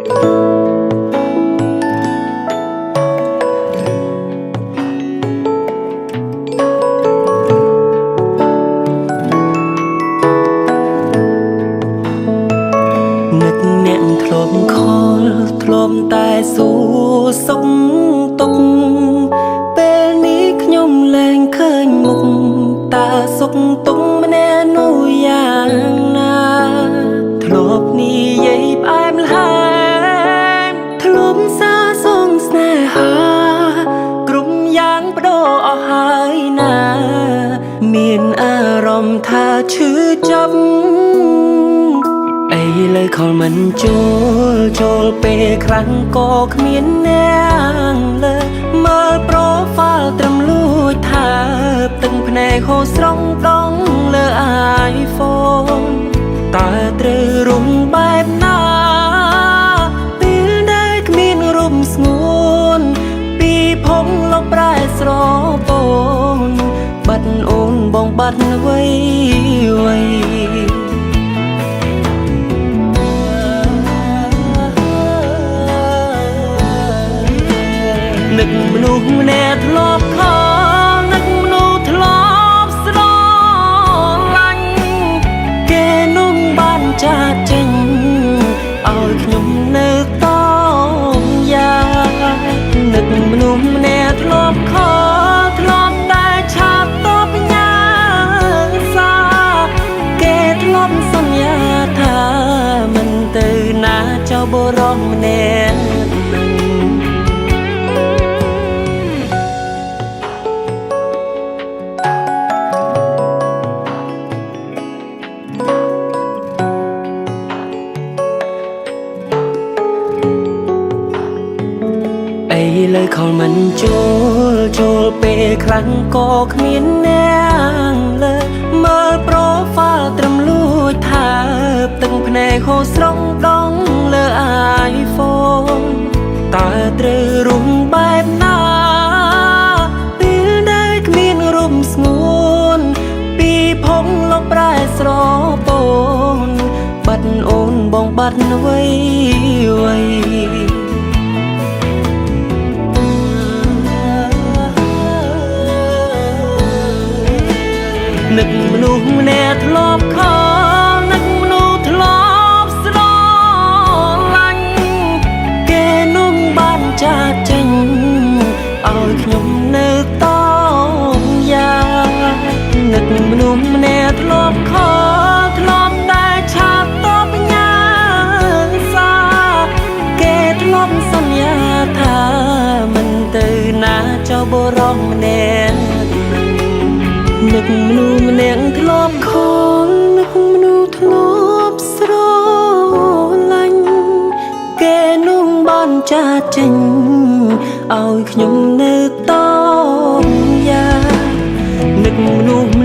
នឹកអ្នកធ្លាប់ខលធ្លាប់តែសួរសុខទុក្ខពេលនេះខ្ញុំលែងឃើញមុខតើសុខទុក្ខម្នាក់នោះយ៉ាងណាធ្លាប់និយាយផ្អែមល្ហែមធ្លាប់សាសងស្នេហាគ្រប់យ៉ាងបដូរអស់ហើយណាមានអារម្មណ៍ថាឈឺចាប់ឥឡូវខលមិនចូលពេលខ្លាំងក៏គ្មានអ្នកលើមើលប្រូហ្វាល់ត្រឹមលួចថាទឹកភ្នែកហូរស្រង់ដងលើ iPhone តើត្រូវរុំបែបណាពេលដែលគ្មានរូបស្ងួនពីភពលោកប្រែស្រពោនបាត់អូនបងបាត់អ្វីនឹកមនុស្សម្នាក់ធ្លាប់ខលនឹកមនុស្សធ្លាប់ស្រឡាញ់គេនោះបានចាកចេញឲ្យខ្ញុំនៅតយ៉ាងនឹកមនុស្សម្នាក់ធ្លាប់ខលធ្លាប់តែឆាតតបញ៉ាសាគេធ្លាប់សន្យាថាមិនទៅណាចោលបរោះម្នាក់ឥឡូវខលមិនចូលពេលខ្លាំងក៏គ្មានអ្នកលើមើលប្រូហ្វាល់ត្រឹមលួចថាទឹកភ្នែកហូរស្រង់ដងលើ iPhone តើត្រូវរុំបែបណាពេលដែលគ្មានរូបស្ងួនពីភពលោកប្រែស្រពោនបាត់អូនបងបាត់អ្វីនឹកមនុស្សម្នាក់ធ្លាប់ខលនឹកមនុស្សធ្លាប់ស្រឡាញ់គេនោះបានចាកចេញឲ្យខ្ញុំនៅតយ៉ាងនឹកមនុស្សម្នាក់ធ្លាប់ខលធ្លាប់តែឆាតតបញ៉ាសាគេធ្លាប់សន្យាថាមិនទៅណាចោលបរោះម្នាក់នឹកមនុស្សម្នាក់ធ្លាប់ខលនឹកមនុស្សធ្លាប់ស្រឡាញ់គេនោះបានចាកចេញឲ្យខ្ញុំនៅតយ៉ាងនឹកមនុស្សម្